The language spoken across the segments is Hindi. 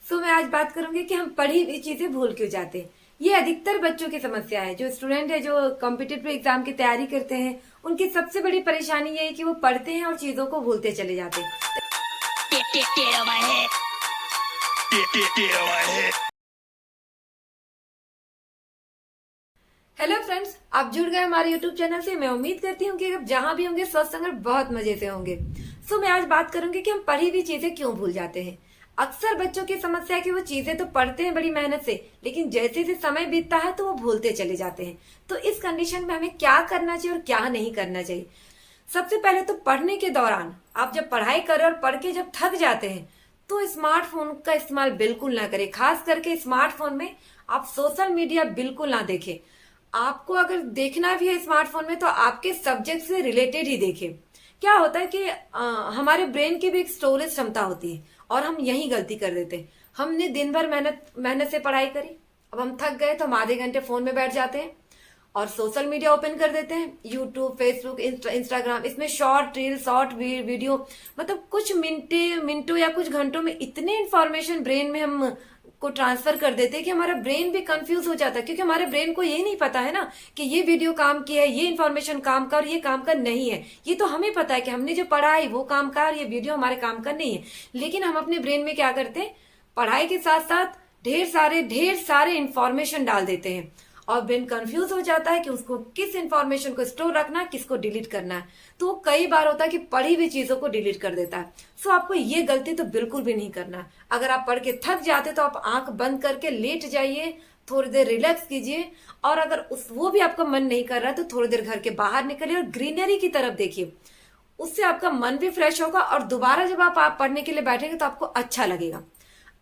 सो मैं आज बात करूंगी कि हम पढ़ी हुई चीजें भूल क्यों जाते हैं। ये अधिकतर बच्चों की समस्या है। जो स्टूडेंट है, जो कॉम्पिटिटिव एग्जाम की तैयारी करते हैं, उनकी सबसे बड़ी परेशानी ये है कि वो पढ़ते हैं और चीजों को भूलते चले जाते हैं। हेलो फ्रेंड्स, आप जुड़ गए हमारे यूट्यूब चैनल से। मैं उम्मीद करती हूँ कि आप जहां भी होंगे स्वस्थ होंगे, बहुत मजे से होंगे। सो मैं आज बात करूंगी कि हम पढ़ी हुई चीजें क्यों भूल जाते हैं। अक्सर बच्चों की समस्या है कि वो चीजें तो पढ़ते हैं बड़ी मेहनत से, लेकिन जैसे जैसे समय बीतता है तो वो भूलते चले जाते हैं। तो इस कंडीशन में हमें क्या करना चाहिए और क्या नहीं करना चाहिए। सबसे पहले तो पढ़ने के दौरान आप जब पढ़ाई करें और पढ़ के जब थक जाते हैं तो स्मार्टफोन का इस्तेमाल बिल्कुल ना करें। खास करके स्मार्टफोन में आप सोशल मीडिया बिल्कुल ना देखें। आपको अगर देखना भी है स्मार्टफोन में तो आपके सब्जेक्ट से रिलेटेड ही देखें। क्या होता है कि हमारे ब्रेन की भी एक स्टोरेज क्षमता होती है और हम यही गलती कर देते हैं। हमने दिन भर मेहनत मेहनत से पढ़ाई करी, अब हम थक गए तो हम आधे घंटे फोन में बैठ जाते हैं और सोशल मीडिया ओपन कर देते हैं। यूट्यूब, फेसबुक, इंस्टाग्राम, इसमें शॉर्ट रील, शॉर्ट वीडियो, मतलब कुछ मिनटों या कुछ घंटों में इतने इन्फॉर्मेशन ब्रेन में हम को ट्रांसफर कर देते हैं कि हमारा ब्रेन भी कंफ्यूज हो जाता है। क्योंकि हमारे ब्रेन को ये नहीं पता है ना कि ये वीडियो काम की है, ये इन्फॉर्मेशन काम का और ये काम का नहीं है। ये तो हमें पता है कि हमने जो पढ़ा है वो काम का और ये वीडियो हमारे काम का नहीं है। लेकिन हम अपने ब्रेन में क्या करते हैं, पढ़ाई के साथ साथ ढेर सारे इन्फॉर्मेशन डाल देते हैं और ब्रेन कंफ्यूज हो जाता है कि उसको किस इन्फॉर्मेशन को स्टोर रखना है, किसको डिलीट करना है। तो कई बार होता है कि पढ़ी हुई चीजों को डिलीट कर देता है। सो आपको ये गलती तो बिल्कुल भी नहीं करना है। अगर आप पढ़ के थक जाते तो आप आंख बंद करके लेट जाइए, थोड़ी देर रिलैक्स कीजिए और अगर वो भी आपका मन नहीं कर रहा है तो थोड़ी देर घर के बाहर निकलिए और ग्रीनरी की तरफ देखिए। उससे आपका मन भी फ्रेश होगा और दोबारा जब आप पढ़ने के लिए बैठेंगे तो आपको अच्छा लगेगा।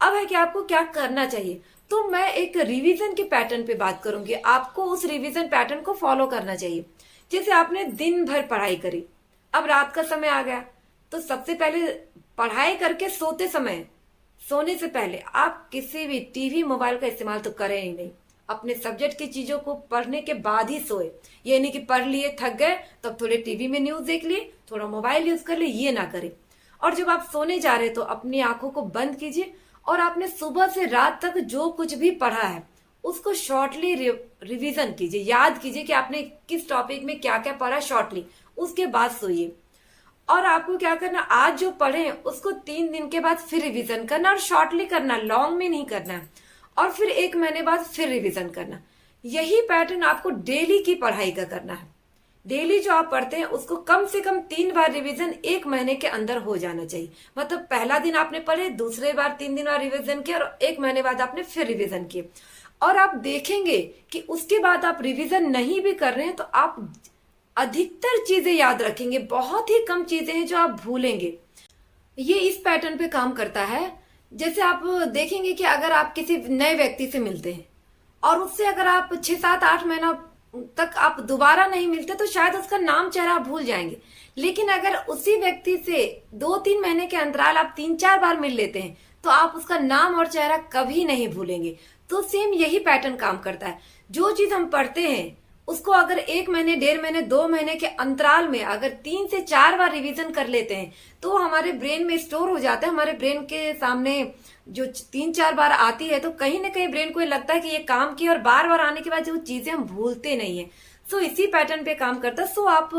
अब है कि आपको क्या करना चाहिए। तो मैं एक रिवीजन के पैटर्न पे बात करूंगी। आपको उस रिवीजन पैटर्न को फॉलो करना चाहिए। जैसे आपने दिन भर पढ़ाई करी, अब रात का समय आ गया, तो सबसे पहले पढ़ाई करके सोने से पहले आप किसी भी टीवी, मोबाइल का इस्तेमाल तो करें ही नहीं। अपने सब्जेक्ट की चीजों को पढ़ने के बाद ही सोए। ये नहीं कि पढ़ लिए, थक गए, तब थोड़े टीवी में न्यूज देख लिए, थोड़ा मोबाइल यूज कर लिए, ये ना करें। और जब आप सोने जा रहे तो अपनी आंखों को बंद कीजिए और आपने सुबह से रात तक जो कुछ भी पढ़ा है उसको शॉर्टली रिवीजन कीजिए। याद कीजिए कि आपने किस टॉपिक में क्या क्या पढ़ा शॉर्टली, उसके बाद सोइए। और आपको क्या करना, आज जो पढ़े उसको 3 दिन के बाद फिर रिवीजन करना और शॉर्टली करना, लॉन्ग में नहीं करना है। और फिर 1 महीने बाद फिर रिवीजन करना। यही पैटर्न आपको डेली की पढ़ाई का करना है। डेली जो आप पढ़ते हैं उसको कम से कम 3 बार रिवीजन 1 महीने के अंदर हो जाना चाहिए। मतलब पहला दिन आपने पढ़े, दूसरे बार 3 दिन बाद रिवीजन किया और 1 महीने बाद आपने फिर रिवीजन किए। और आप देखेंगे कि उसके बाद आप रिवीजन नहीं भी कर रहे हैं तो आप अधिकतर चीजें याद रखेंगे। बहुत ही कम चीजें हैं जो आप भूलेंगे। ये इस पैटर्न पे काम करता है। जैसे आप देखेंगे कि अगर आप किसी नए व्यक्ति से मिलते हैं और उससे अगर आप 6-7-8 महीना तक आप दोबारा नहीं मिलते तो शायद उसका नाम, चेहरा आप भूल जाएंगे। लेकिन अगर उसी व्यक्ति से 2-3 महीने के अंतराल आप 3-4 बार मिल लेते हैं तो आप उसका नाम और चेहरा कभी नहीं भूलेंगे। तो सेम यही पैटर्न काम करता है। जो चीज हम पढ़ते हैं उसको अगर 1 महीने, 1.5 महीने, 2 महीने के अंतराल में अगर 3 से 4 बार रिवीजन कर लेते हैं तो हमारे ब्रेन में स्टोर हो जाता है। हमारे ब्रेन के सामने जो 3-4 बार आती है तो कहीं ना कहीं ब्रेन को ये लगता है कि ये काम किया और बार बार आने के बाद जो चीजें हम भूलते नहीं है। सो इसी पैटर्न पे काम करता है। सो आप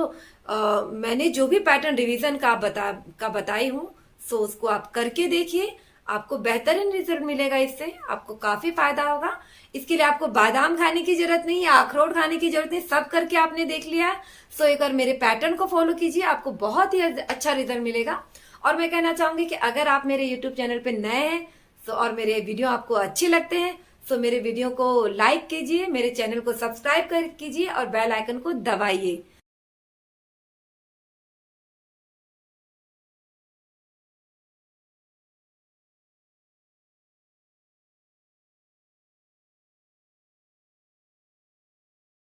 मैंने जो भी पैटर्न रिवीजन का बताई हूँ, सो उसको आप करके देखिए। आपको बेहतरीन रिजल्ट मिलेगा। इससे आपको काफी फायदा होगा। इसके लिए आपको बादाम खाने की जरूरत नहीं है, अखरोट खाने की जरूरत नहीं, सब करके आपने देख लिया। सो एक बार मेरे पैटर्न को फॉलो कीजिए, आपको बहुत ही अच्छा रिजल्ट मिलेगा। और मैं कहना चाहूंगी कि अगर आप मेरे यूट्यूब चैनल पे नए हैं और मेरे वीडियो आपको अच्छे लगते हैं तो मेरे वीडियो को लाइक कीजिए, मेरे चैनल को सब्सक्राइब कीजिए और बेल आइकन को दबाइए।